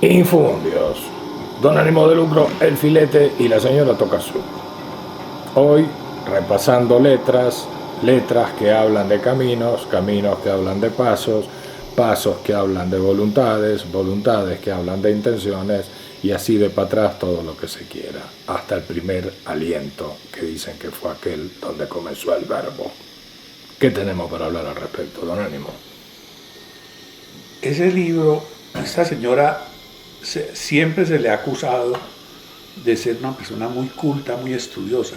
Infundios. Don Ánimo de Lucro, El Filete y la señora Tocazú. Hoy repasando letras, letras que hablan de caminos, caminos que hablan de pasos, pasos que hablan de voluntades, voluntades que hablan de intenciones y así de para atrás todo lo que se quiera, hasta el primer aliento que dicen que fue aquel donde comenzó el verbo. ¿Qué tenemos para hablar al respecto, don Ánimo? Ese libro, a esta señora siempre se le ha acusado de ser una persona muy culta, muy estudiosa.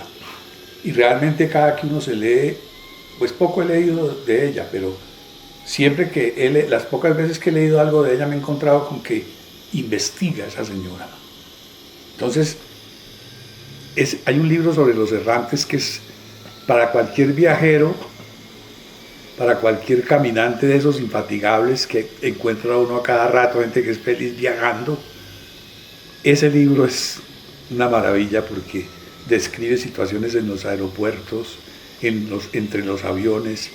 Y realmente cada que uno se lee, pues poco he leído de ella, pero siempre que las pocas veces que he leído algo de ella me he encontrado con que investiga esa señora. Entonces, hay un libro sobre los errantes que es para cualquier viajero, para cualquier caminante de esos infatigables que encuentra uno a cada rato, gente que es feliz viajando. Ese libro es una maravilla porque describe situaciones en los aeropuertos, entre los aviones,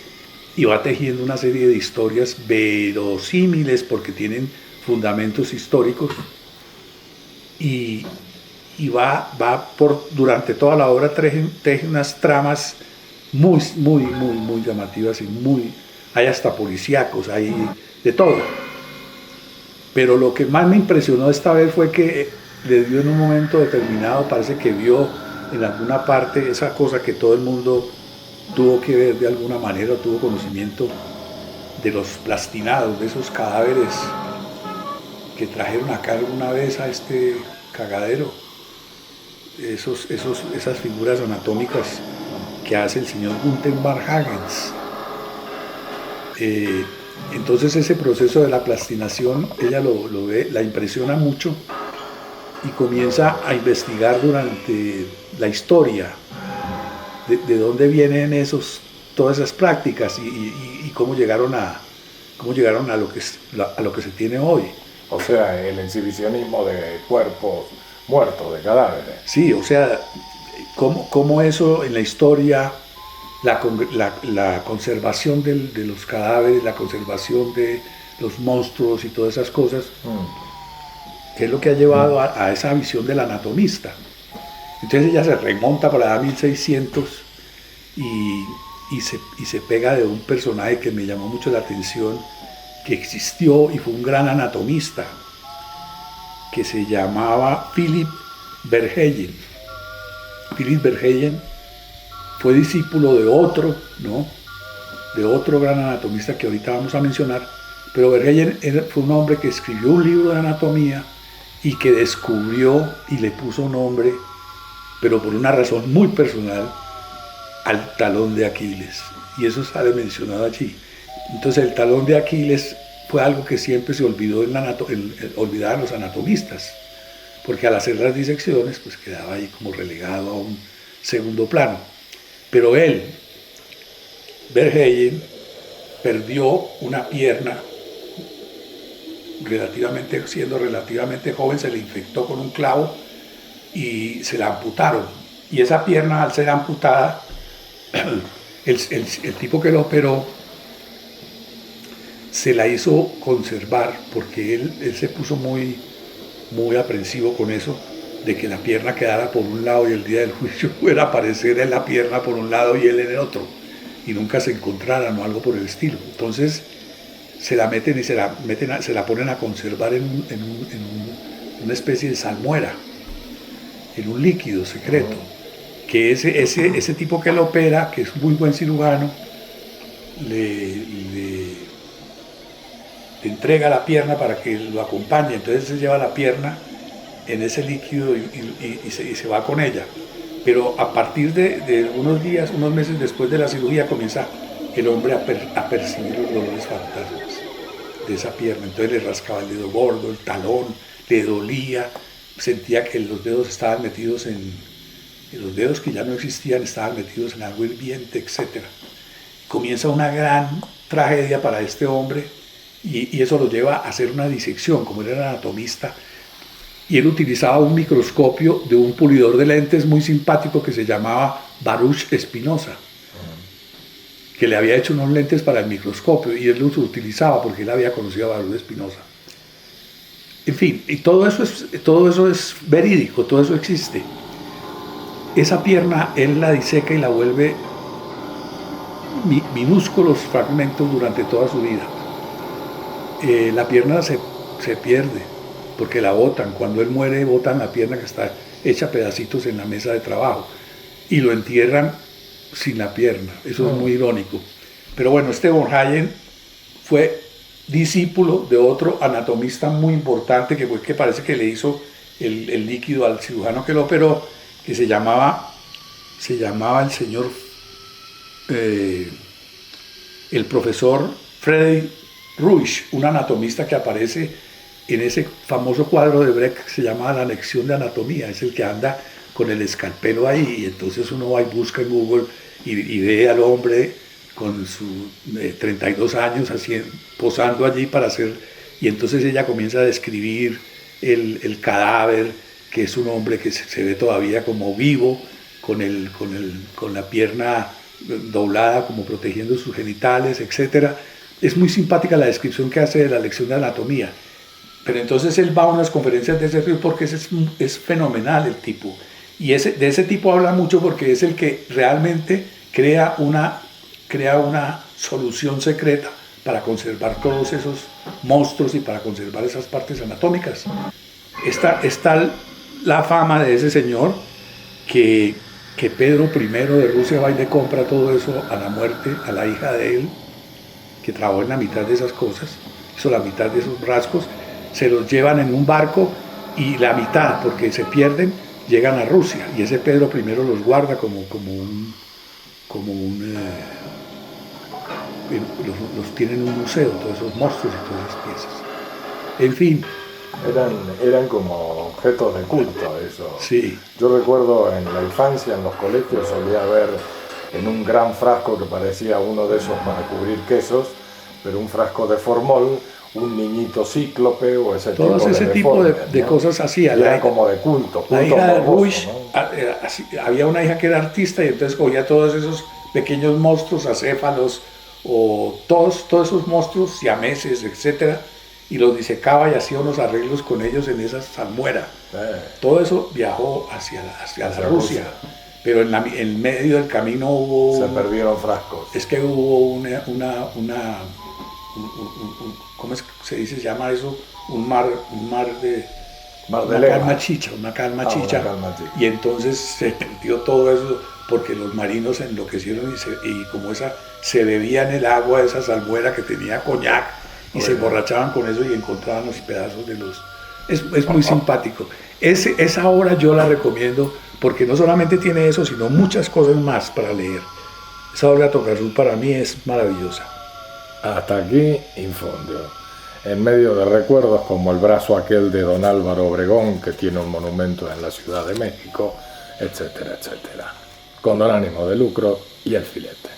y va tejiendo una serie de historias verosímiles porque tienen fundamentos históricos, y durante toda la obra teje unas tramas muy llamativas y hay hasta policíacos, hay de todo. Pero lo que más me impresionó esta vez fue que le dio en un momento determinado, parece que vio en alguna parte esa cosa que todo el mundo tuvo que ver de alguna manera, tuvo conocimiento de los plastinados, de esos cadáveres que trajeron acá alguna vez a este cagadero, esas figuras anatómicas que hace el señor Gunther Barhagens. Entonces ese proceso de la plastinación, ella lo ve, la impresiona mucho y comienza a investigar durante la historia de dónde vienen todas esas prácticas y cómo llegaron a lo que se tiene hoy. O sea, el exhibicionismo de cuerpos muertos, de cadáveres. Sí, o sea, cómo eso en la historia, la conservación de los cadáveres, la conservación de los monstruos y todas esas cosas, que es lo que ha llevado a esa visión del anatomista. Entonces ella se remonta para la 1600 y se pega de un personaje que me llamó mucho la atención, que existió y fue un gran anatomista, que se llamaba Philipp Verheyen. Philipp Verheyen fue discípulo de otro, ¿no? De otro gran anatomista que ahorita vamos a mencionar, pero Verheyen fue un hombre que escribió un libro de anatomía y que descubrió y le puso nombre, pero por una razón muy personal, al talón de Aquiles. Y eso sale mencionado allí. Entonces el talón de Aquiles fue algo que siempre se olvidó olvidaban los anatomistas, porque al hacer las disecciones pues quedaba ahí como relegado a un segundo plano. Pero él, Verheyen, perdió una pierna siendo relativamente joven, se le infectó con un clavo y se la amputaron. Y esa pierna, al ser amputada, el tipo que lo operó se la hizo conservar porque él se puso muy aprensivo con eso, de que la pierna quedara por un lado y el día del juicio fuera a aparecer en la pierna por un lado y él en el otro, y nunca se encontraran o algo por el estilo. Entonces se la meten y se la ponen a conservar en una especie de salmuera, en un líquido secreto, que ese tipo que lo opera, que es muy buen cirujano, le entrega la pierna para que lo acompañe. Entonces se lleva la pierna en ese líquido y se va con ella. Pero a partir de unos días, unos meses después de la cirugía, comienza el hombre a percibir los dolores fantasmas de esa pierna. Entonces le rascaba el dedo gordo, el talón, le dolía, sentía que los dedos estaban metidos los dedos que ya no existían estaban metidos en agua hirviente, etc. Comienza una gran tragedia para este hombre y eso lo lleva a hacer una disección. Como él era anatomista, y él utilizaba un microscopio de un pulidor de lentes muy simpático que se llamaba Baruch Espinosa, que le había hecho unos lentes para el microscopio y él los utilizaba porque él había conocido a Baruch Espinosa. En fin, y todo eso es verídico, todo eso existe. Esa pierna él la diseca y la vuelve minúsculos fragmentos durante toda su vida. La pierna se pierde porque la botan. Cuando él muere, botan la pierna que está hecha a pedacitos en la mesa de trabajo y lo entierran sin la pierna. Eso es muy irónico. Pero bueno, este von Hayek fue discípulo de otro anatomista muy importante que parece que le hizo el líquido al cirujano que lo operó, que se llamaba el señor el profesor Friedrich Ruisch, un anatomista que aparece en ese famoso cuadro de Brecht que se llama La lección de anatomía. Es el que anda con el escalpelo ahí, y entonces uno va y busca en Google y ve al hombre con sus 32 años posando allí para hacer, y entonces ella comienza a describir el cadáver, que es un hombre que se ve todavía como vivo, con la pierna doblada como protegiendo sus genitales, etc. Es muy simpática la descripción que hace de la lección de anatomía. Pero entonces él va a unas conferencias de ese tipo porque es fenomenal el tipo. Y de ese tipo habla mucho porque es el que realmente crea una solución secreta para conservar todos esos monstruos y para conservar esas partes anatómicas. Está la fama de ese señor que Pedro I de Rusia va y le compra todo eso a la muerte, a la hija de él, que trabajó en la mitad de esas cosas, hizo la mitad de esos rasgos, se los llevan en un barco y la mitad, porque se pierden, llegan a Rusia, y ese Pedro I los guarda los tiene en un museo, todos esos monstruos y todas esas piezas. En fin. Eran como objetos de culto eso. Sí. Yo recuerdo en la infancia, en los colegios, solía ver en un gran frasco que parecía uno de esos para cubrir quesos, pero un frasco de formol, un niñito cíclope o ese tipo de Todo ese tipo de cosas así. Era como de culto. La hija de Ruisch, ¿no? había una hija que era artista y entonces cogía todos esos pequeños monstruos, acéfalos, o todos esos monstruos siameses, etcétera, y los disecaba y hacía unos arreglos con ellos en esa salmuera. Todo eso viajó hacia la Rusia, pero en medio del camino hubo... Se perdieron frascos. Es que hubo ¿cómo se dice? Se llama eso una calma chicha. Y entonces se perdió todo eso porque los marinos enloquecieron y como se bebían el agua de esa salmuera que tenía coñac y se emborrachaban con eso y encontraban los pedazos de los... Es muy simpático. Esa obra yo la recomiendo porque no solamente tiene eso, sino muchas cosas más para leer. Esa obra de Tocasul para mí es maravillosa. Hasta aquí Infondio, en medio de recuerdos como el brazo aquel de don Álvaro Obregón, que tiene un monumento en la Ciudad de México, etcétera, etcétera, con don ánimo de lucro y el filete.